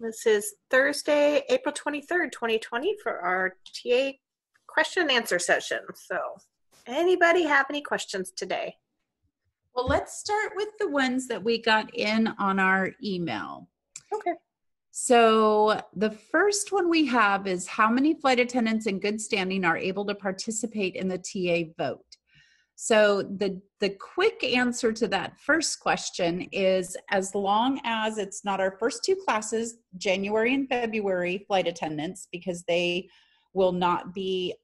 This is Thursday, April 23rd, 2020 for our TA question and answer session. So anybody have any questions today? Well, let's start with the ones that we got in on our email. Okay. So the first one we have is how many flight attendants in good standing are able to participate in the TA vote? So the quick answer to that first question is as long as it's not our first two classes, January and February flight attendants, because they will not be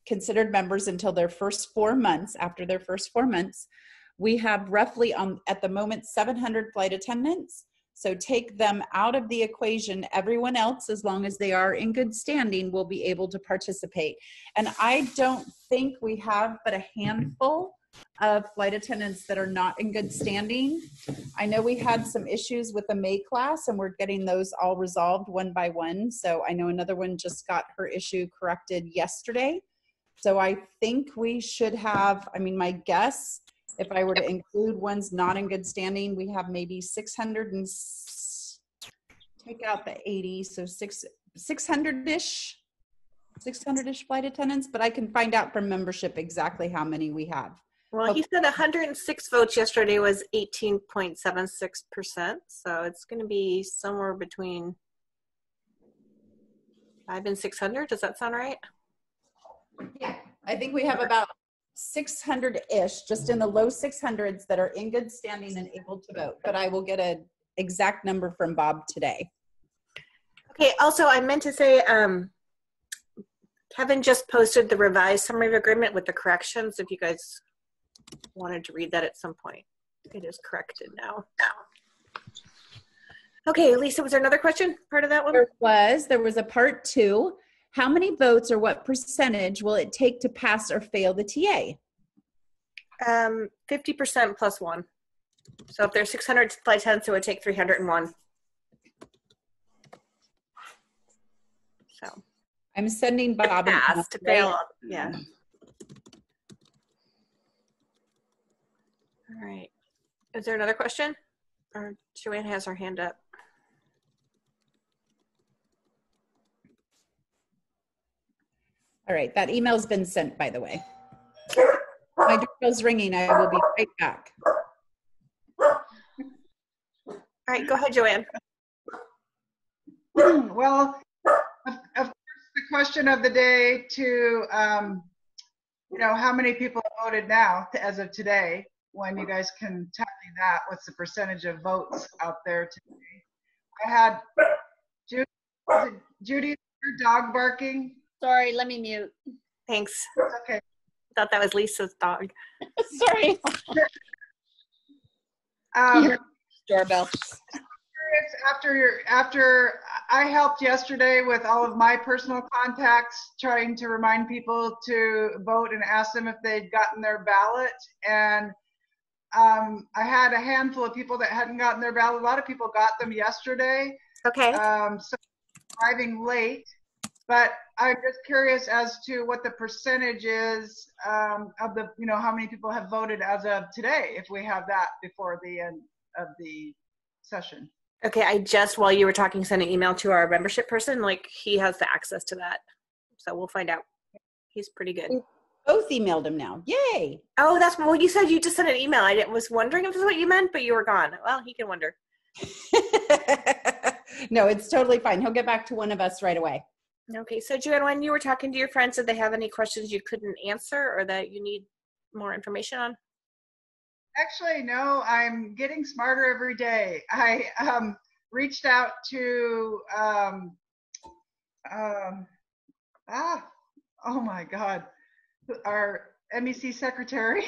considered members until their first 4 months. After their first 4 months, we have roughly at the moment 700 flight attendants. So take them out of the equation. Everyone else, as long as they are in good standing, will be able to participate. And I don't think we have but a handful of flight attendants that are not in good standing. I know we had some issues with the May class, and we're getting those all resolved one by one. So I know another one just got her issue corrected yesterday. So I think we should have, my guess, if I were to include ones not in good standing, we have maybe 600 and take out the 80, so 600-ish flight attendants, but I can find out from membership exactly how many we have. Well, he said 106 votes yesterday was 18.76%, so it's going to be somewhere between 500 and 600. Does that sound right? Yeah, I think we have about 600-ish, just in the low 600s that are in good standing and able to vote. But I will get an exact number from Bob today. Okay, also I meant to say, Kevin just posted the revised summary of agreement with the corrections if you guys wanted to read that at some point. It is corrected now. Okay, Lisa, was there another question, part of that one? There was a part 2. How many votes or what percentage will it take to pass or fail the TA? 50% plus 1. So if there's 600 flight attendants, it would take 301. So I'm sending Bob pass to fail. Yeah. All right. Is there another question? Or Joanne has her hand up. All right, that email's been sent, by the way. My doorbell's ringing. I will be right back. All right, go ahead, Joanne. Well, of course, the question of the day to, how many people voted now as of today, when you guys can tell me that, what's the percentage of votes out there today? I had Judy, your dog barking? Sorry, let me mute. Thanks. Okay. Thought that was Lisa's dog. Sorry. Doorbell. After I helped yesterday with all of my personal contacts, trying to remind people to vote and ask them if they'd gotten their ballot. And I had a handful of people that hadn't gotten their ballot. A lot of people got them yesterday. Okay. So arriving late. But I'm just curious as to what the percentage is of the, how many people have voted as of today, if we have that before the end of the session. Okay, I just, while you were talking, sent an email to our membership person. Like, he has the access to that. So we'll find out. He's pretty good. We both emailed him now. Yay. Oh, that's what you said. You just sent an email. I was wondering if this is what you meant, but you were gone. Well, he can wonder. No, it's totally fine. He'll get back to one of us right away. Okay, so Joanne, when you were talking to your friends, did they have any questions you couldn't answer or that you need more information on? Actually, no, I'm getting smarter every day. I reached out to, oh my God, our MEC secretary.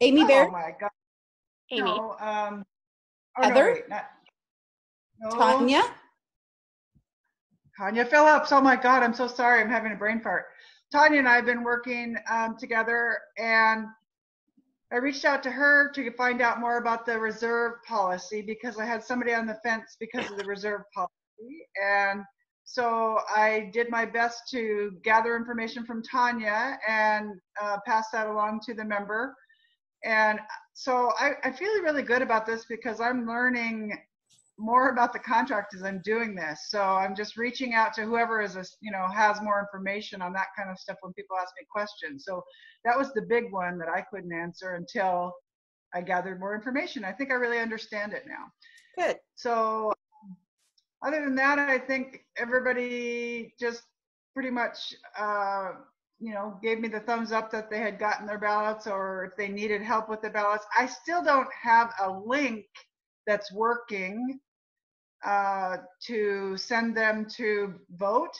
Amy Bear? Oh my God. Amy. No, Heather? No, wait, no. Tanya? Tanya Phillips. Oh my God, I'm so sorry. I'm having a brain fart. Tanya and I have been working together, and I reached out to her to find out more about the reserve policy because I had somebody on the fence because of the reserve policy. And so I did my best to gather information from Tanya and pass that along to the member. And so I feel really good about this because I'm learning more about the contract as I'm doing this. So I'm just reaching out to whoever is, has more information on that kind of stuff when people ask me questions. So that was the big one that I couldn't answer until I gathered more information. I think I really understand it now. Good. So other than that, I think everybody just pretty much, gave me the thumbs up that they had gotten their ballots, or if they needed help with the ballots. I still don't have a link that's working to send them to vote.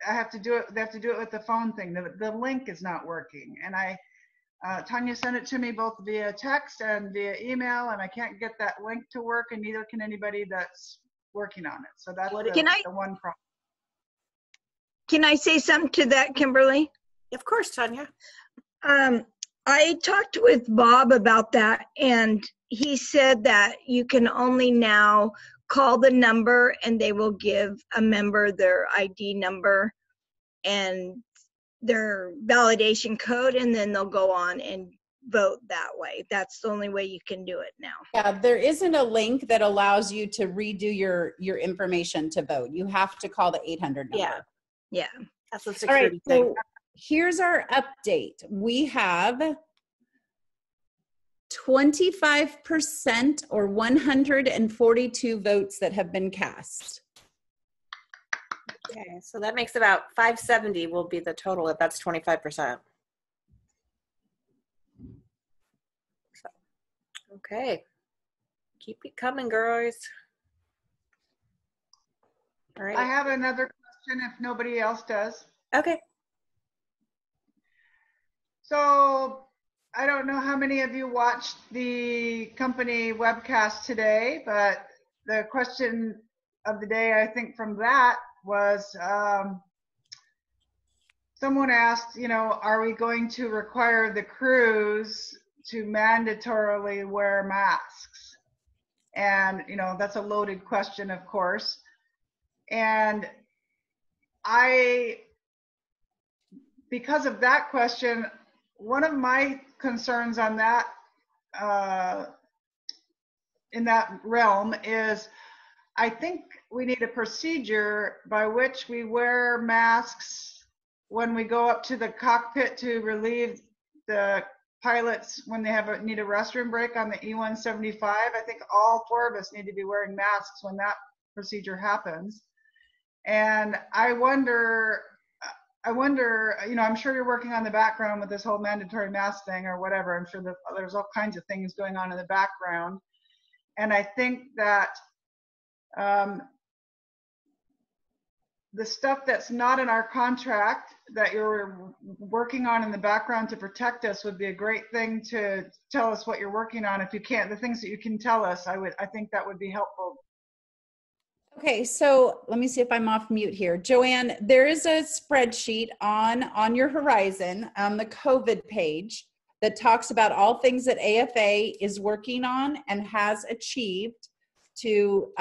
I have to do it. They have to do it with the phone thing. The link is not working, and Tanya sent it to me both via text and via email, and I can't get that link to work, and neither can anybody that's working on it. So that's the one problem. Can I say something to that, Kimberly? Of course, Tanya. I talked with Bob about that, and he said that you can only now call the number and they will give a member their ID number and their validation code, and then they'll go on and vote that way. That's the only way you can do it now. Yeah, there isn't a link that allows you to redo your information to vote. You have to call the 800 number. Yeah. That's a security All right, thing. so here's our update. We have 25% or 142 votes that have been cast. Okay, so that makes about 570 will be the total if that's 25%. So, okay. Keep it coming, girls. All right. I have another question if nobody else does. Okay. So I don't know how many of you watched the company webcast today, but the question of the day, I think from that was someone asked, are we going to require the crews to mandatorily wear masks? And, that's a loaded question, of course. And because of that question, one of my concerns on that, in that realm is, I think we need a procedure by which we wear masks when we go up to the cockpit to relieve the pilots when they need a restroom break on the E-175. I think all four of us need to be wearing masks when that procedure happens. And I wonder, I'm sure you're working on the background with this whole mandatory mask thing or whatever. I'm sure that there's all kinds of things going on in the background. And I think that the stuff that's not in our contract that you're working on in the background to protect us would be a great thing to tell us what you're working on. If you can't, the things that you can tell us, I think that would be helpful. Okay, so let me see if I'm off mute here. Joanne, there is a spreadsheet on your horizon on the COVID page that talks about all things that AFA is working on and has achieved to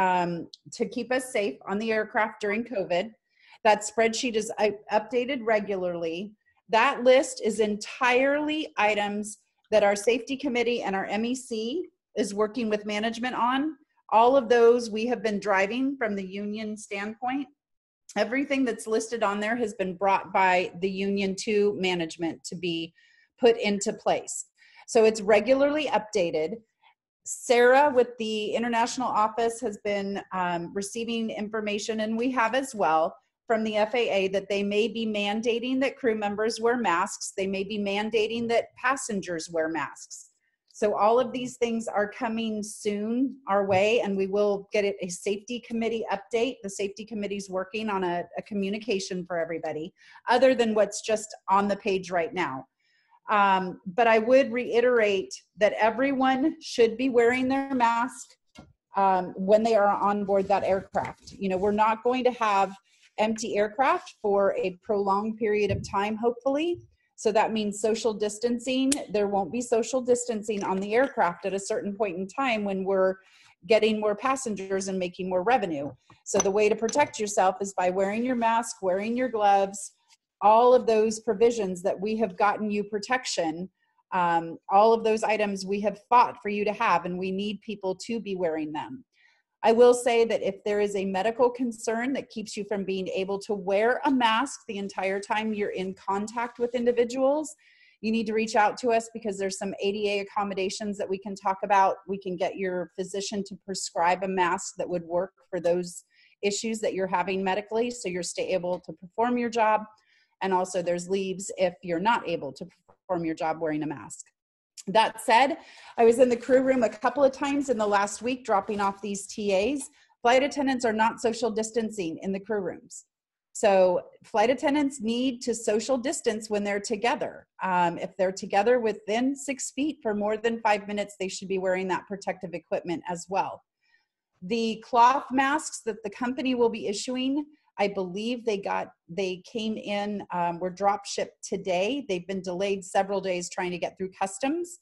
keep us safe on the aircraft during COVID. That spreadsheet is updated regularly. That list is entirely items that our safety committee and our MEC is working with management on. All of those we have been driving from the union standpoint. Everything that's listed on there has been brought by the union to management to be put into place. So it's regularly updated. Sarah with the international office has been receiving information, and we have as well, from the FAA that they may be mandating that crew members wear masks. They may be mandating that passengers wear masks. So all of these things are coming soon our way, and we will get a safety committee update. The safety committee is working on a communication for everybody other than what's just on the page right now. But I would reiterate that everyone should be wearing their mask when they are on board that aircraft. We're not going to have empty aircraft for a prolonged period of time, hopefully. So that means social distancing. There won't be social distancing on the aircraft at a certain point in time when we're getting more passengers and making more revenue. So the way to protect yourself is by wearing your mask, wearing your gloves, all of those provisions that we have gotten you protection All of those items we have fought for you to have, and we need people to be wearing them. I will say that if there is a medical concern that keeps you from being able to wear a mask the entire time you're in contact with individuals, you need to reach out to us, because there's some ADA accommodations that we can talk about. We can get your physician to prescribe a mask that would work for those issues that you're having medically, so you're still able to perform your job. And also there's leaves if you're not able to perform your job wearing a mask. That said, I was in the crew room a couple of times in the last week dropping off these TAs. Flight attendants are not social distancing in the crew rooms. So flight attendants need to social distance when they're together. If they're together within 6 feet for more than 5 minutes, they should be wearing that protective equipment as well. The cloth masks that the company will be issuing, I believe they came in, were drop shipped today. They've been delayed several days trying to get through customs.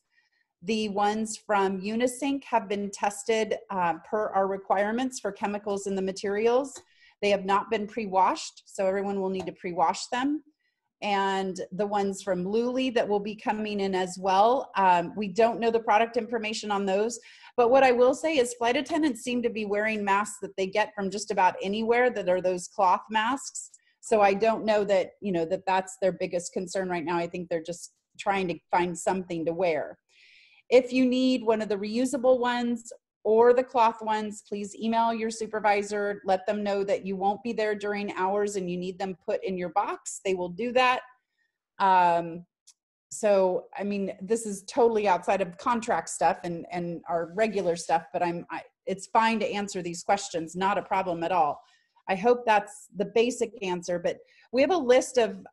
The ones from Unisync have been tested per our requirements for chemicals in the materials. They have not been pre-washed, so everyone will need to pre-wash them. And the ones from Luli that will be coming in as well, we don't know the product information on those. But what I will say is flight attendants seem to be wearing masks that they get from just about anywhere that are those cloth masks. So I don't know that, that's their biggest concern right now. I think they're just trying to find something to wear. If you need one of the reusable ones or the cloth ones, please email your supervisor. Let them know that you won't be there during hours and you need them put in your box. They will do that. So, I mean, this is totally outside of contract stuff and our regular stuff, but it's fine to answer these questions, not a problem at all. I hope that's the basic answer, but we have a list of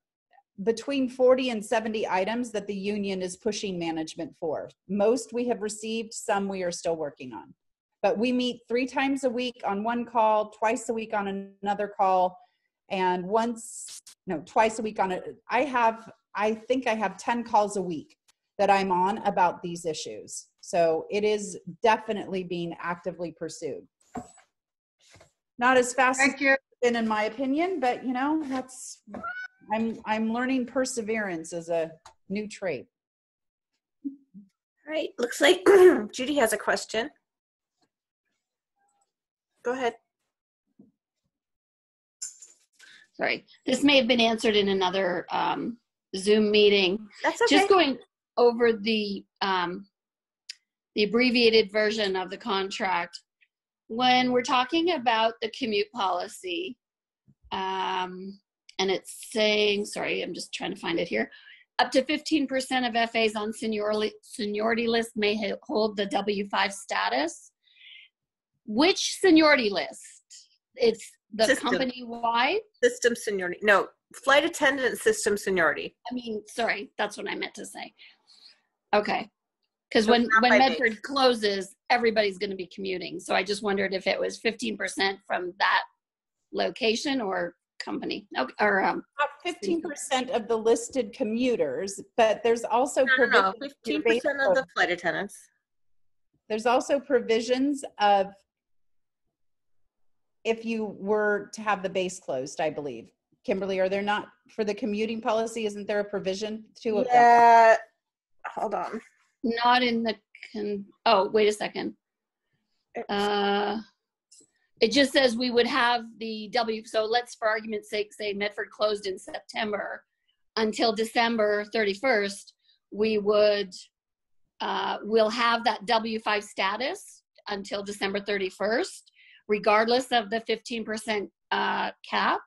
between 40 and 70 items that the union is pushing management for. Most we have received, some we are still working on. But we meet 3 times a week on one call, twice a week on another call, and twice a week on I think I have 10 calls a week that I'm on about these issues. So it is definitely being actively pursued. Not as fast as it's been in my opinion, but I'm learning perseverance as a new trait. All right, looks like Judy has a question. Go ahead. Sorry, this may have been answered in another Zoom meeting. That's okay. Just going over the abbreviated version of the contract. When we're talking about the commute policy, and it's saying, sorry, I'm just trying to find it here, up to 15% of FAs on seniority list may hold the W5 status. Which seniority list? It's the company-wide? System seniority. No, flight attendant system seniority. Sorry, that's what I meant to say. Okay. Because when Medford closes, everybody's going to be commuting. So I just wondered if it was 15% from that location or company. Okay, or 15% of the listed commuters, but there's also 15% of the flight attendants. There's also provisions of if you were to have the base closed, I believe. Kimberly, are there not, for the commuting policy, isn't there a provision to of that? Yeah, hold on. Not in the, oh, wait a second. It just says we would have the so let's, for argument's sake, say Medford closed in September. Until December 31st, we would, we'll have that W5 status until December 31st, regardless of the 15% cap.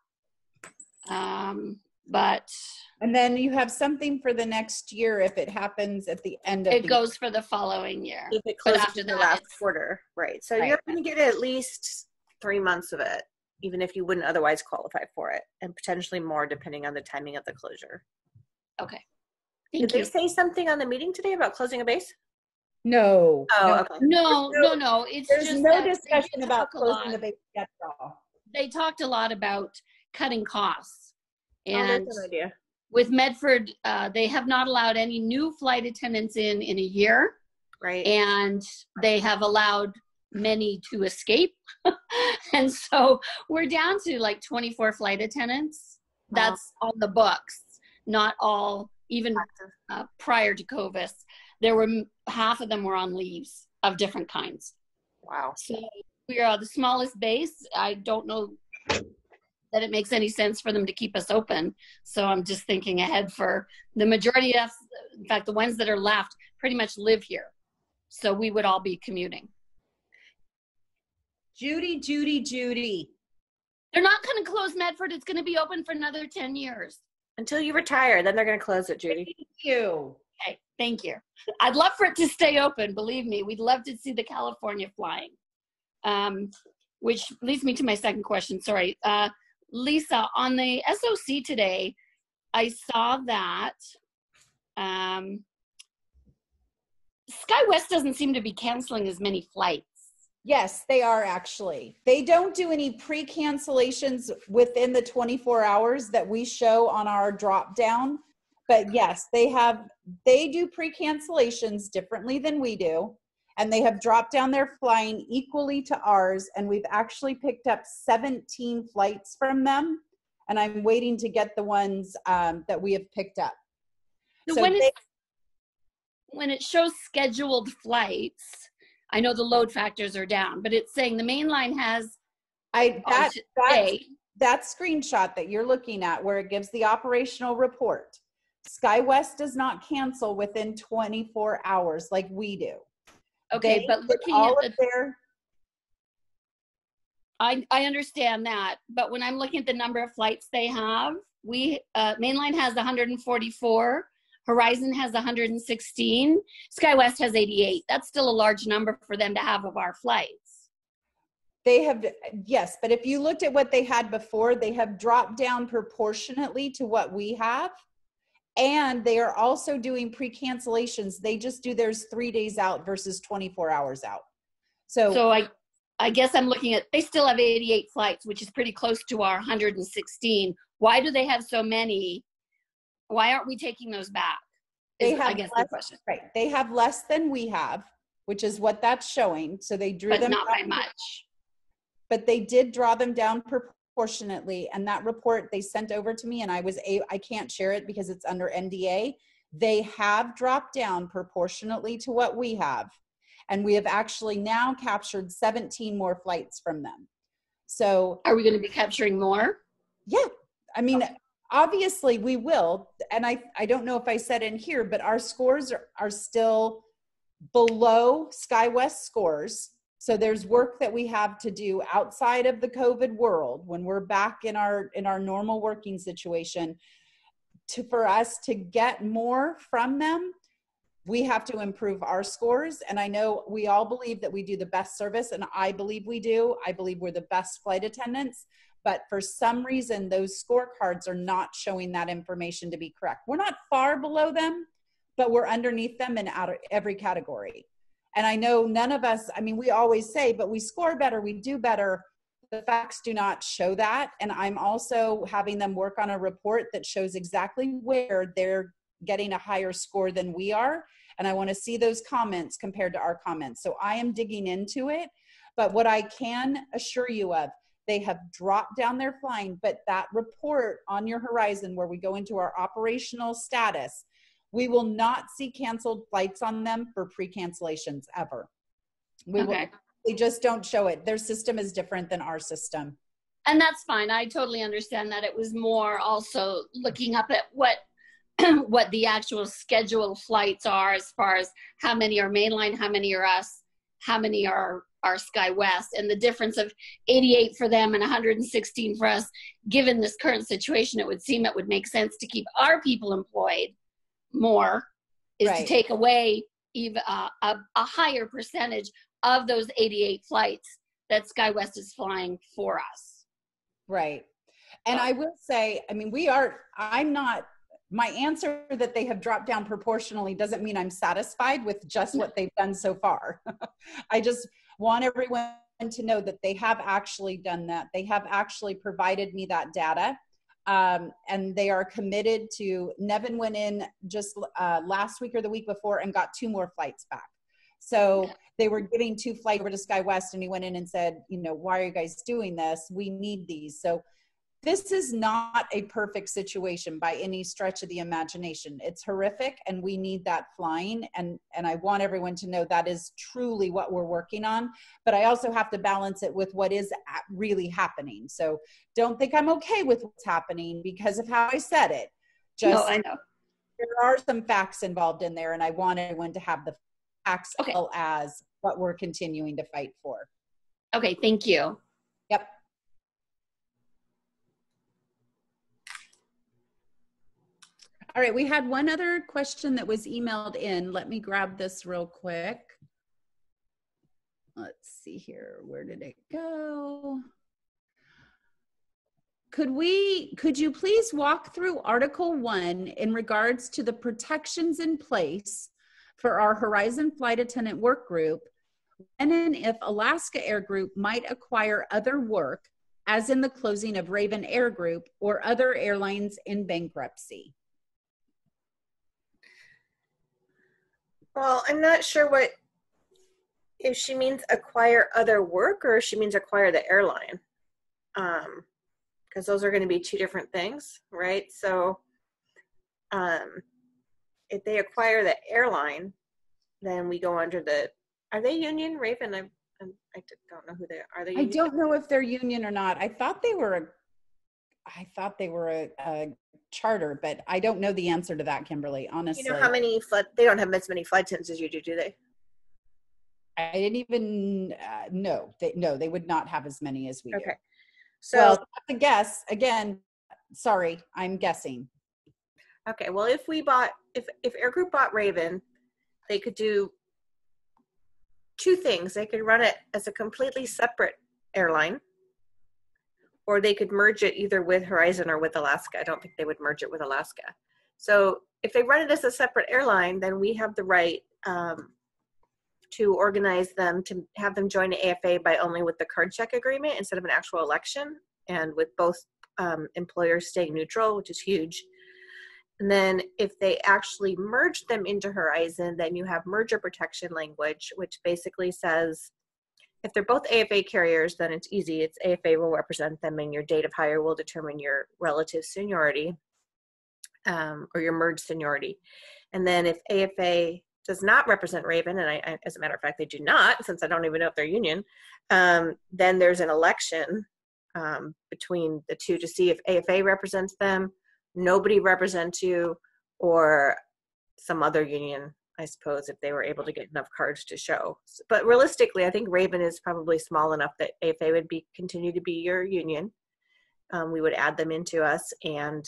And then you have something for the next year if it happens at the end of it goes for the following year. If it closes after the last quarter, right? So you're going to get at least 3 months of it, even if you wouldn't otherwise qualify for it, and potentially more depending on the timing of the closure. Okay. Did they say something on the meeting today about closing a base? No. Oh, okay. No. It's There's just no discussion about closing the base at all. They talked a lot about cutting costs. And that's an idea. With Medford, they have not allowed any new flight attendants in a year. Right. And they have allowed many to escape. And so we're down to like 24 flight attendants. That's on the books. Not all even prior to COVID, there were half of them were on leaves of different kinds. Wow. So we are the smallest base. I don't know that it makes any sense for them to keep us open. So I'm just thinking ahead for the majority of us. In fact, the ones that are left pretty much live here. So we would all be commuting. Judy. They're not going to close Medford. It's going to be open for another 10 years. Until you retire, then they're going to close it, Judy. Thank you. Okay, thank you. I'd love for it to stay open. Believe me, we'd love to see the California flying. Which leads me to my second question. Sorry. Lisa, on the SOC today, I saw that SkyWest doesn't seem to be canceling as many flights. Yes, they are actually. They don't do any pre-cancellations within the 24 hours that we show on our drop down. But yes, they do pre-cancellations differently than we do. And they have dropped down their flying equally to ours. And we've actually picked up 17 flights from them. And I'm waiting to get the ones that we have picked up. So when it shows scheduled flights, I know the load factors are down, but it's saying the main line has that screenshot that you're looking at where it gives the operational report. SkyWest does not cancel within 24 hours like we do. Okay, but looking at I understand that, but when I'm looking at the number of flights they have, mainline has 144, Horizon has 116, SkyWest has 88. That's still a large number for them to have of our flights. They have, yes, but if you looked at what they had before, they have dropped down proportionately to what we have. And they are also doing pre-cancellations. They just do theirs 3 days out versus 24 hours out. So I guess I'm looking at, they still have 88 flights, which is pretty close to our 116. Why do they have so many? Why aren't we taking those back? I guess the question. Right. They have less than we have, which is what that's showing. So they drew them not by much. But they did draw them down proportionately, and that report they sent over to me, and I can't share it because it's under NDA. They have dropped down proportionately to what we have, and we have actually now captured 17 more flights from them. So are we going to be capturing more? Yeah, I mean, obviously we will, and I don't know if I said in here, but our scores are still below SkyWest scores. So there's work that we have to do outside of the COVID world when we're back in our normal working situation. For us to get more from them, we have to improve our scores. And I know we all believe that we do the best service, and I believe we do. I believe we're the best flight attendants. But for some reason, those scorecards are not showing that information to be correct. We're not far below them, but we're underneath them in every category. And I know none of us, I mean, we always say, but we score better, we do better. The facts do not show that. And I'm also having them work on a report that shows exactly where they're getting a higher score than we are. And I want to see those comments compared to our comments. So I am digging into it. But what I can assure you of, they have dropped down their flying, but that report on your horizon where we go into our operational status, we will not see canceled flights on them for pre-cancellations ever. They just don't show it. Their system is different than our system. And that's fine. I totally understand that. It was more also looking up at what the actual scheduled flights are as far as how many are mainline, how many are us, how many are SkyWest, and the difference of 88 for them and 116 for us. Given this current situation, it would seem it would make sense to keep our people employed more, is to take away even a higher percentage of those 88 flights that SkyWest is flying for us. Right. And I will say, I mean, my answer that they have dropped down proportionally doesn't mean I'm satisfied with just what they've done so far. I just want everyone to know that they have actually done that. They have actually provided me that data. And they are committed to. Nevin went in just last week or the week before and got 2 more flights back. So they were giving 2 flights over to SkyWest, and he went in and said, you know, why are you guys doing this? We need these. So this is not a perfect situation by any stretch of the imagination. It's horrific, and we need that flying. And I want everyone to know that is truly what we're working on. But I also have to balance it with what is really happening. So don't think I'm okay with what's happening because of how I said it. Just, no, I know. There are some facts involved in there, and I want everyone to have the facts as well as what we're continuing to fight for. Okay, thank you. Yep. All right, we had one other question that was emailed in. Let me grab this real quick. Let's see here. Where did it go? Could you please walk through Article 1 in regards to the protections in place for our Horizon Flight Attendant Work Group when and if Alaska Air Group might acquire other work, as in the closing of Raven Air Group or other airlines in bankruptcy? Well, I'm not sure if she means acquire other work or if she means acquire the airline. Because those are going to be two different things, right? So if they acquire the airline, then we go under are they union, Raven? I don't know who they are. Are they union? I don't know if they're union or not. I thought they were a charter, but I don't know the answer to that, Kimberly, honestly. You know how many they don't have as many flight attendants as you do they? I didn't even know. They would not have as many as we do. Okay. So well, that's a guess. Again, sorry, I'm guessing. Okay, well, if Air Group bought Raven, they could do two things. They could run it as a completely separate airline, or they could merge it either with Horizon or with Alaska. I don't think they would merge it with Alaska. So if they run it as a separate airline, then we have the right to organize them, to have them join the AFA by only with the card check agreement instead of an actual election, and with both employers staying neutral, which is huge. And then if they actually merge them into Horizon, then you have merger protection language, which basically says if they're both AFA carriers, then it's easy. It's AFA will represent them, and your date of hire will determine your relative seniority or your merged seniority. And then if AFA does not represent Raven, and I, as a matter of fact, they do not, since I don't even know if they're union, then there's an election between the two to see if AFA represents them, nobody represents you, or some other union, I suppose, if they were able to get enough cards to show. But realistically, I think Raven is probably small enough that AFA would continue to be your union. We would add them into us, and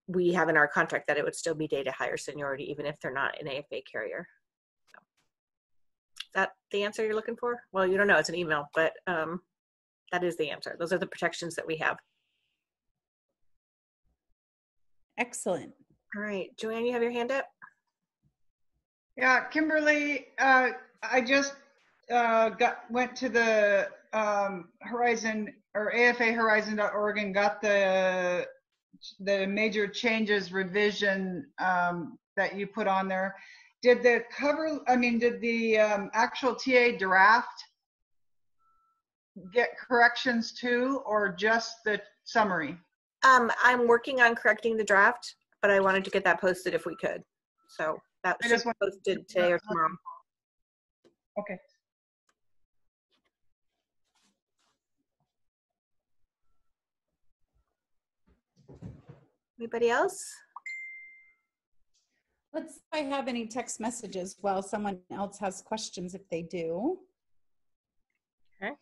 we have in our contract that it would still be data higher seniority, even if they're not an AFA carrier. So, is that the answer you're looking for? Well, you don't know, it's an email, but that is the answer. Those are the protections that we have. Excellent. All right, Joanne, you have your hand up? Yeah, Kimberly, I just went to the Horizon or afahorizon.org and got the major changes revision that you put on there. Did the actual TA draft get corrections too, or just the summary? I'm working on correcting the draft, but I wanted to get that posted if we could. So that should be posted today or tomorrow. Okay. Anybody else? Let's see if I have any text messages while someone else has questions if they do. Okay.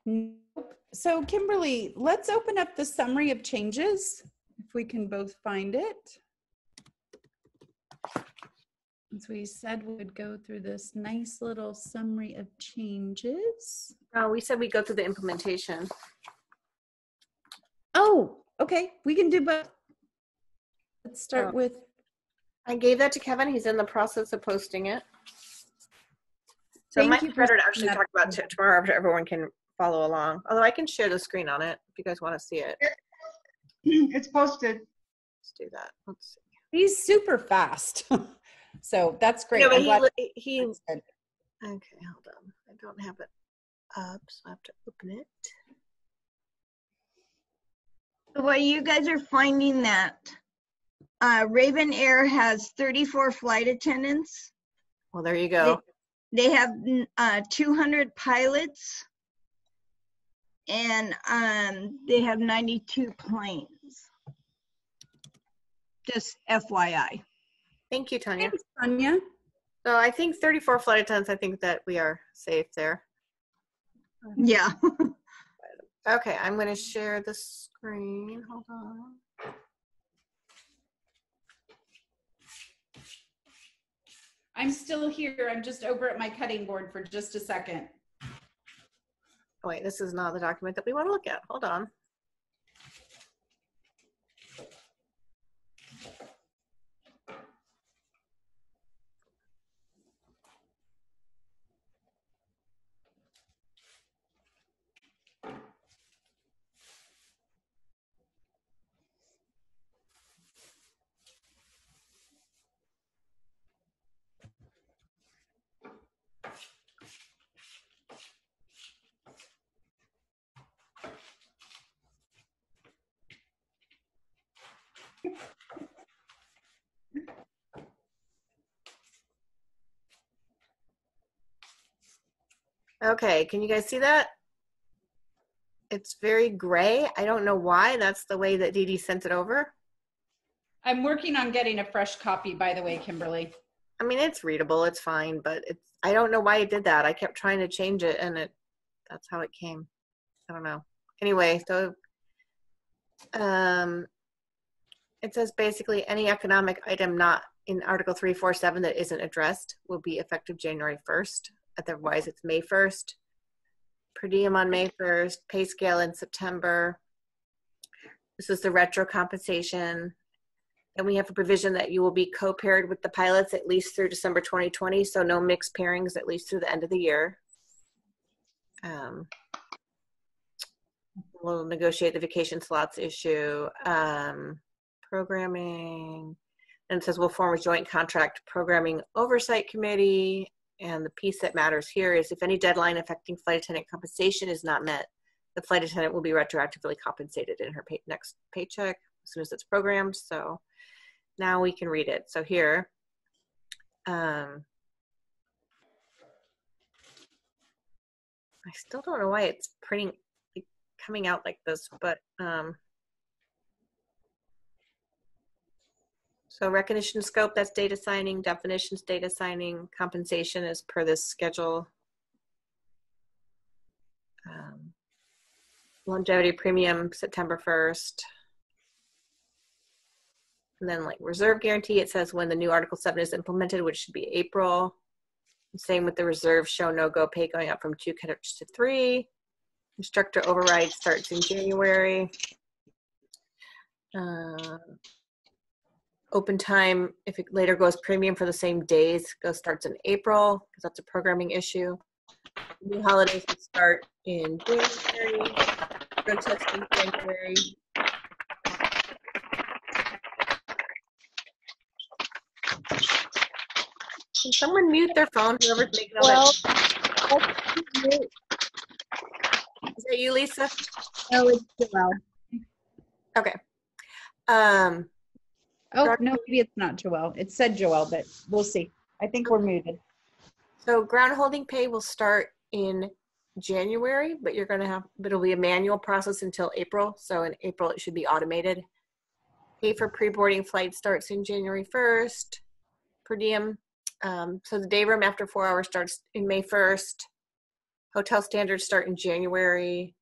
Nope. So Kimberly, let's open up the summary of changes, if we can both find it. As we said, we would go through this nice little summary of changes. We said we'd go through the implementation. Oh, okay. We can do both. Let's start with. I gave that to Kevin. He's in the process of posting it. So it might be better to actually talk about it tomorrow after everyone can follow along. Although I can share the screen on it if you guys want to see it. It's posted. Let's do that. Let's see. He's super fast. So that's great. No, but I'm glad he that's good. okay, hold on. I don't have it up, so I have to open it. Well, you guys are finding that Raven Air has 34 flight attendants. Well, there you go. They have 200 pilots, and they have 92 planes. Just FYI. Thank you, Tanya. Thanks, Tanya. So I think 34 flight attendants, I think that we are safe there. Yeah. Okay, I'm going to share the screen. Hold on. I'm still here. I'm just over at my cutting board for just a second. Oh, wait, this is not the document that we want to look at. Hold on. Okay, can you guys see that? It's very gray. I don't know why. That's the way that Dee Dee sent it over. I'm working on getting a fresh copy, by the way, Kimberly. I mean, it's readable. It's fine, but I don't know why it did that. I kept trying to change it, and that's how it came. I don't know. Anyway, so it says basically any economic item not in Article 347 that isn't addressed will be effective January 1st. Otherwise, it's May 1st. Per diem on May 1st. Pay scale in September. This is the retro compensation. And we have a provision that you will be co-paired with the pilots at least through December 2020. So no mixed pairings at least through the end of the year. We'll negotiate the vacation slots issue. Programming. And it says we'll form a joint contract programming oversight committee. And the piece that matters here is if any deadline affecting flight attendant compensation is not met, the flight attendant will be retroactively compensated in her next paycheck as soon as it's programmed. So now we can read it. So here, I still don't know why it's printing, like, coming out like this, but so recognition scope, that's data signing, definitions, data signing, compensation is per this schedule. Longevity premium, September 1st. And then like reserve guarantee, it says when the new Article 7 is implemented, which should be April. Same with the reserve show no-go pay going up from 2 cadets to 3. Instructor override starts in January. Open time, if it later goes premium for the same days, starts in April because that's a programming issue. New holidays will start in January. Drug test in January. Can someone mute their phone? Whoever's making all that. Is that you, Lisa? No, it's Joelle. Okay. Oh, no, maybe it's not Joelle. It said Joelle, but we'll see. I think we're muted. So ground holding pay will start in January, but it'll be a manual process until April. So in April, it should be automated. Pay for pre-boarding flight starts in January 1st. Per diem. So the day room after 4 hours starts in May 1st. Hotel standards start in January.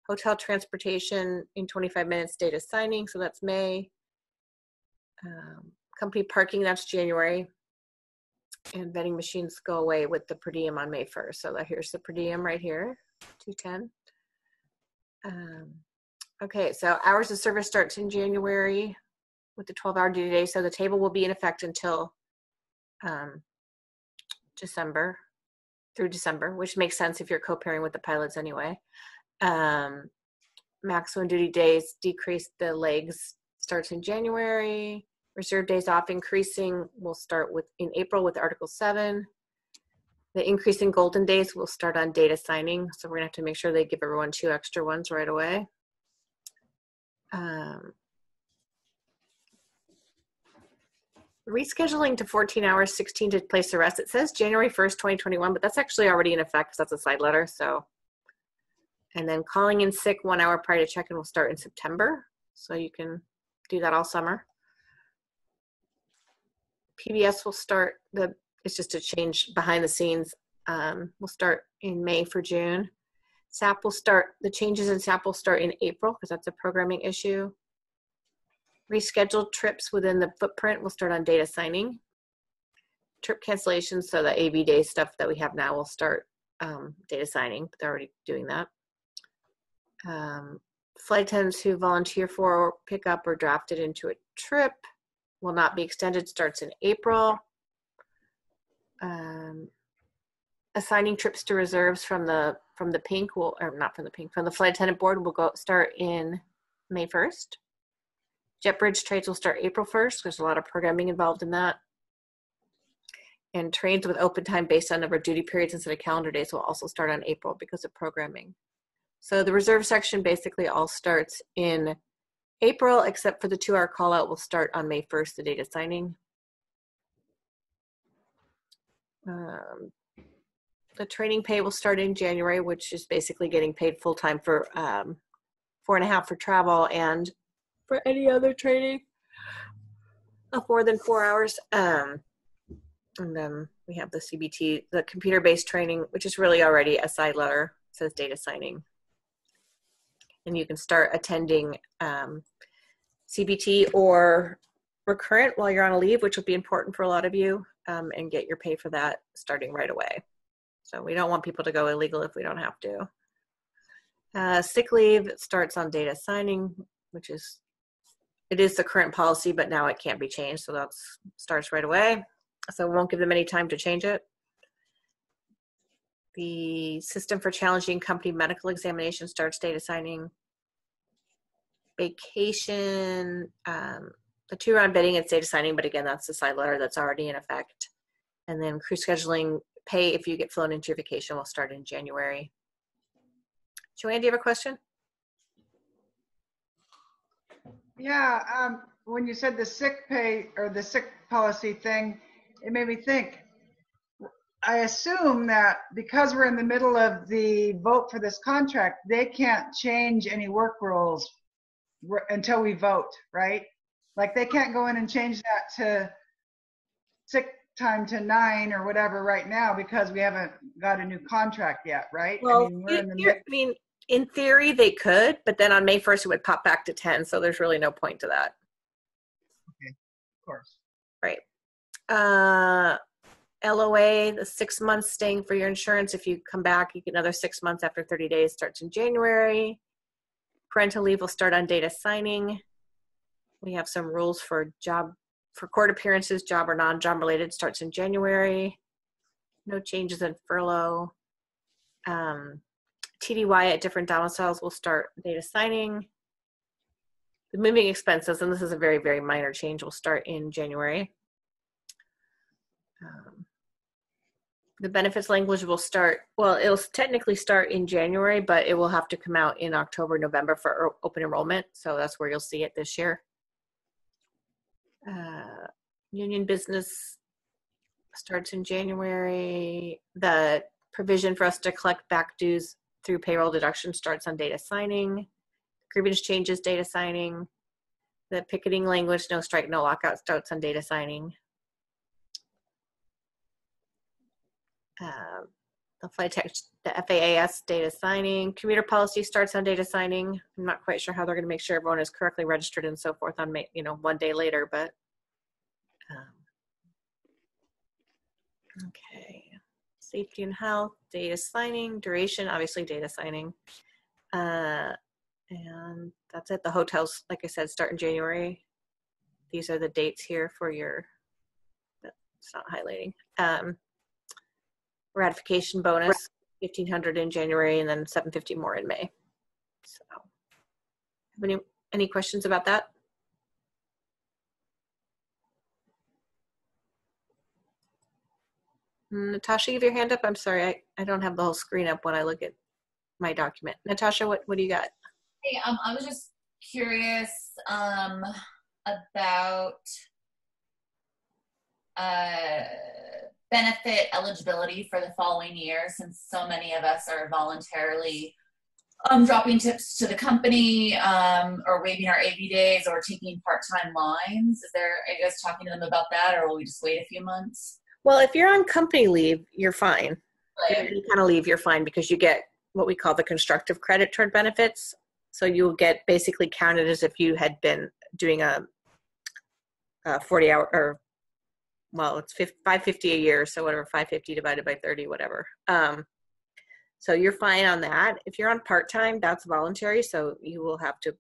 Hotel transportation in 25 minutes, data signing. So that's May. Company parking, that's January. And vending machines go away with the per diem on May 1st. So here's the per diem right here, 210. Okay, so hours of service starts in January with the 12-hour duty day. So the table will be in effect until December, through December, which makes sense if you're co-pairing with the pilots anyway. Maximum duty days decrease the legs starts in January. Reserve days off increasing will start in April with Article 7. The increase in golden days will start on data signing. So we're gonna have to make sure they give everyone 2 extra ones right away. Rescheduling to 14 hours, 16 to place the rest. It says January 1st, 2021, but that's actually already in effect because that's a side letter. So, and then calling in sick 1 hour prior to check-in will start in September. So you can do that all summer. PBS will start, it's just a change behind the scenes. We'll start in May for June. SAP will start, the changes in SAP will start in April because that's a programming issue. Rescheduled trips within the footprint will start on data signing. Trip cancellations, so the AB day stuff that we have now will start data signing, but they're already doing that. Flight attendants who volunteer for, pick up, or drafted into a trip will not be extended, starts in April. Assigning trips to reserves from the pink will, or not from the pink, from the flight attendant board will start in May 1st. JetBridge trades will start April 1st. There's a lot of programming involved in that. And trains with open time based on number of duty periods instead of calendar days will also start on April because of programming. So the reserve section basically all starts in April, except for the 2-hour call out will start on May 1st, the date of signing. The training pay will start in January, which is basically getting paid full-time for 4.5 for travel and for any other training of more than 4 hours. And then we have the CBT, the computer-based training, which is really already a side letter, it says data signing. And you can start attending CBT or recurrent while you're on a leave, which will be important for a lot of you, and get your pay for that starting right away. So we don't want people to go illegal if we don't have to. Sick leave starts on data signing, which is, it is the current policy, but now it can't be changed. So that starts right away. So we won't give them any time to change it. The system for challenging company medical examination starts data signing. Vacation, the 2-round bidding, it's data signing, but again, that's the side letter that's already in effect. And then crew scheduling pay if you get flown into your vacation will start in January. Joanne, do you have a question? Yeah, when you said the sick pay or the sick policy thing, it made me think. I assume that because we're in the middle of the vote for this contract, they can't change any work rules until we vote, right? Like they can't go in and change that to sick time to 9 or whatever right now because we haven't got a new contract yet, right? Well, I mean, we're in the in theory they could, but then on May 1st it would pop back to 10, so there's really no point to that. Okay, of course. Right. LOA, the 6 months staying for your insurance. If you come back, you get another 6 months after 30 days, starts in January. Parental leave will start on data signing. We have some rules for court appearances, job or non-job related, starts in January. No changes in furlough. TDY at different domiciles will start data signing. The moving expenses, and this is a very, very minor change, will start in January. The benefits language will start, well, it'll technically start in January, but it will have to come out in October, November for open enrollment. So that's where you'll see it this year. Union business starts in January. The provision for us to collect back dues through payroll deduction starts on data signing. Grievance changes, data signing. The picketing language, no strike, no lockout, starts on data signing. The flight tech, the FAAS data signing. Commuter policy starts on data signing. I'm not quite sure how they're going to make sure everyone is correctly registered and so forth on, 1 day later, but okay. Safety and health, data signing, duration, obviously data signing. And that's it. The hotels, like I said, start in January. These are the dates here for your, it's not highlighting. Ratification bonus, $1,500 in January and then $750 more in May. So, any questions about that? Natasha, you have your hand up. I'm sorry, I don't have the whole screen up when I look at my document. Natasha, what do you got? Hey, I was just curious about benefit eligibility for the following year, since so many of us are voluntarily dropping tips to the company, or waiving our AV days, or taking part-time lines. Are you guys talking to them about that, or will we just wait a few months? Well, if you're on company leave, you're fine. If Right. you're any kind of leave, you're fine, because you get what we call the constructive credit toward benefits. So you'll get basically counted as if you had been doing a 40-hour, or, well, it's $550 a year, so whatever, 550 divided by 30, whatever. So you're fine on that. If you're on part-time, that's voluntary, so you will have to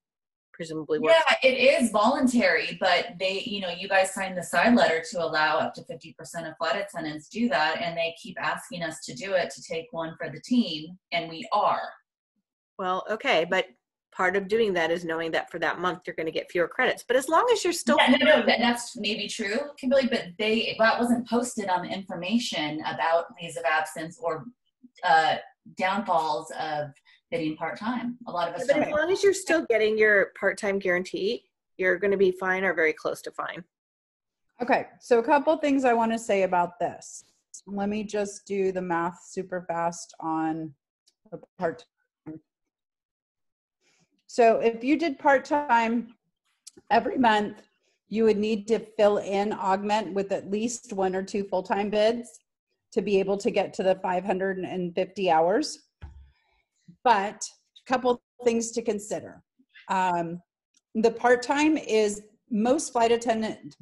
presumably work. Yeah, it is voluntary, but you guys signed the side letter to allow up to 50% of flight attendants do that, and they keep asking us to do it, to take one for the team, and we are. Well, okay, but part of doing that is knowing that for that month you're going to get fewer credits. But as long as you're still That's maybe true, Kimberly, but that wasn't posted on the information about leaves of absence or downfalls of bidding part-time. A lot of us but don't as know. long as you're still getting your part-time guarantee, you're going to be fine or very close to fine. Okay, so a couple things I want to say about this. Let me just do the math super fast on the part-time. So if you did part-time every month, you would need to fill in augment with at least 1 or 2 full-time bids to be able to get to the 550 hours. But a couple things to consider. The part-time is most flight attendant,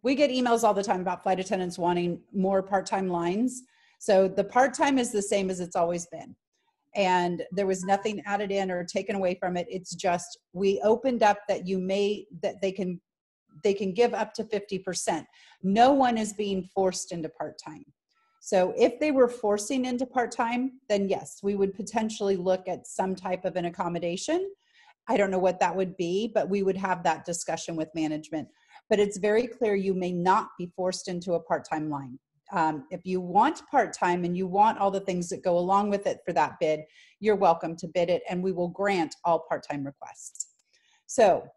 we get emails all the time about flight attendants wanting more part-time lines. So the part-time is the same as it's always been. And there was nothing added in or taken away from it. It's just, we opened up that they can give up to 50%. No one is being forced into part-time. So if they were forcing into part-time, then yes, we would potentially look at some type of an accommodation. I don't know what that would be, but we would have that discussion with management. But it's very clear you may not be forced into a part-time line. If you want part-time and you want all the things that go along with it for that bid, you're welcome to bid it, and we will grant all part-time requests. So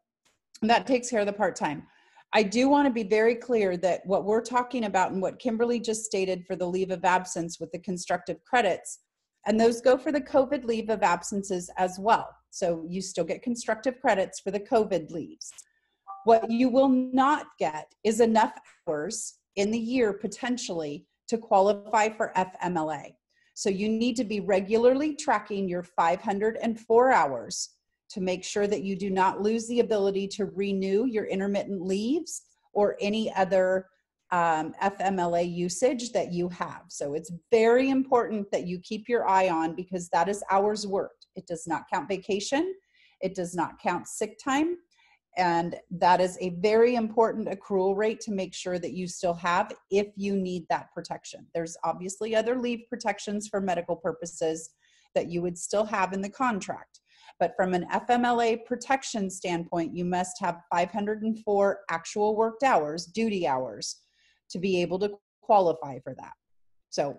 that takes care of the part-time. I do want to be very clear that what we're talking about and what Kimberly just stated for the leave of absence with the constructive credits, and those go for the COVID leave of absences as well. So you still get constructive credits for the COVID leaves. What you will not get is enough hours in the year potentially to qualify for FMLA. So you need to be regularly tracking your 504 hours to make sure that you do not lose the ability to renew your intermittent leaves or any other FMLA usage that you have. So it's very important that you keep your eye on, because that is hours worked. It does not count vacation. It does not count sick time. And that is a very important accrual rate to make sure that you still have if you need that protection. There's obviously other leave protections for medical purposes that you would still have in the contract. But from an FMLA protection standpoint, you must have 504 actual worked hours, duty hours, to be able to qualify for that. So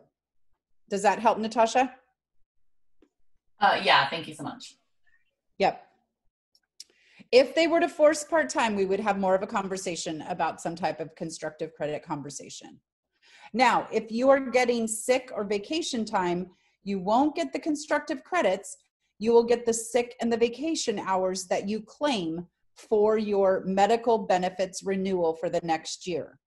does that help, Natasha? Yeah, thank you so much. Yep. If they were to force part-time, we would have more of a conversation about some type of constructive credit conversation. Now, if you are getting sick or vacation time, you won't get the constructive credits. You will get the sick and the vacation hours that you claim for your medical benefits renewal for the next year.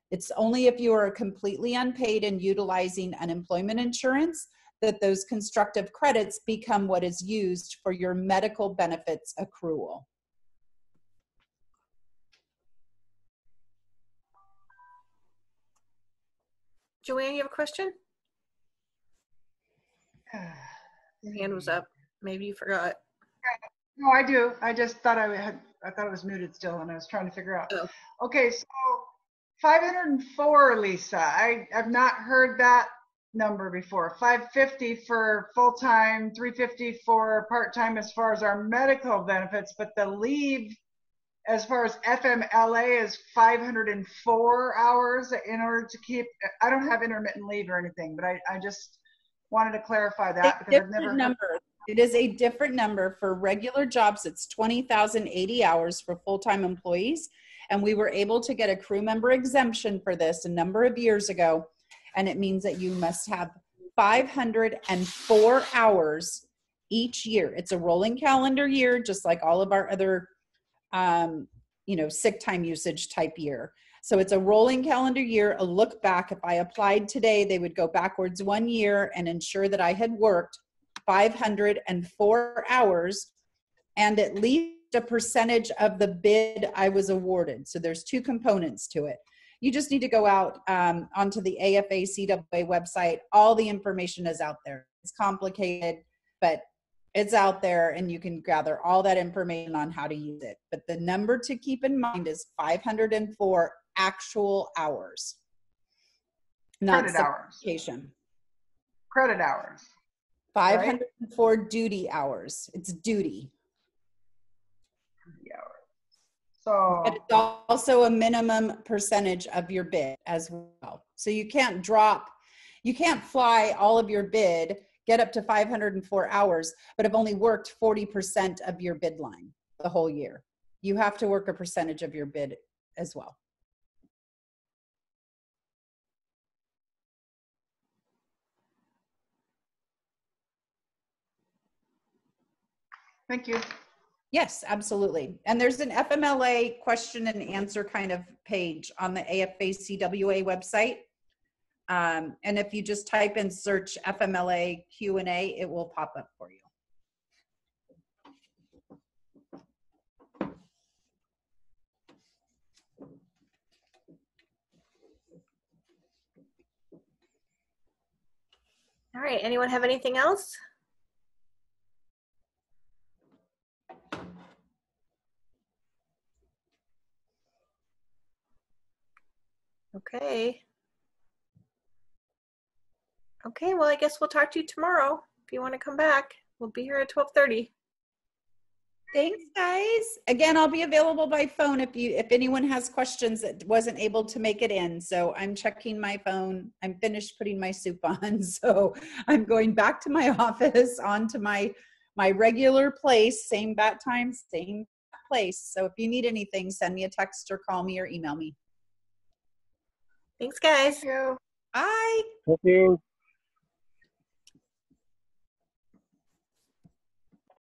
It's only if you are completely unpaid and utilizing unemployment insurance that those constructive credits become what is used for your medical benefits accrual. Joanne, you have a question? Your hand was up. Maybe you forgot. No, I do. I just thought I thought it was muted still, and I was trying to figure out. Oh. Okay, so 504, Lisa. I've not heard that number before. 550 for full-time, 350 for part-time as far as our medical benefits, but the leave as far as FMLA is 504 hours in order to keep, I don't have intermittent leave or anything, but I just wanted to clarify that because I've never heard. It is a different number. For regular jobs, it's 20,080 hours for full-time employees. And we were able to get a crew member exemption for this a number of years ago. And it means that you must have 504 hours each year. It's a rolling calendar year, just like all of our other, sick time usage type year. So it's a rolling calendar year, a look back. If I applied today, they would go backwards 1 year and ensure that I had worked 504 hours and at least a percentage of the bid I was awarded. So there's two components to it. You just need to go out onto the AFA TA website. All the information is out there. It's complicated, but it's out there and you can gather all that information on how to use it. But the number to keep in mind is 504 actual hours, not Credit hours. Credit hours. 504 right? Duty hours. It's duty. So but it's also a minimum percentage of your bid as well. So you can't fly all of your bid, get up to 504 hours, but have only worked 40% of your bid line the whole year. You have to work a percentage of your bid as well. Thank you. Yes, absolutely. And there's an FMLA question and answer kind of page on the AFA CWA website. And if you just type in search FMLA Q&A, it will pop up for you. All right, anyone have anything else? Okay. Okay, well, I guess we'll talk to you tomorrow. If you want to come back, we'll be here at 12:30. Thanks, guys. Again, I'll be available by phone if anyone has questions that wasn't able to make it in. So I'm checking my phone. I'm finished putting my soup on. So I'm going back to my office, onto my regular place, same bat time, same place. So if you need anything, send me a text or call me or email me. Thanks, guys. Thank you. Bye. Thank you.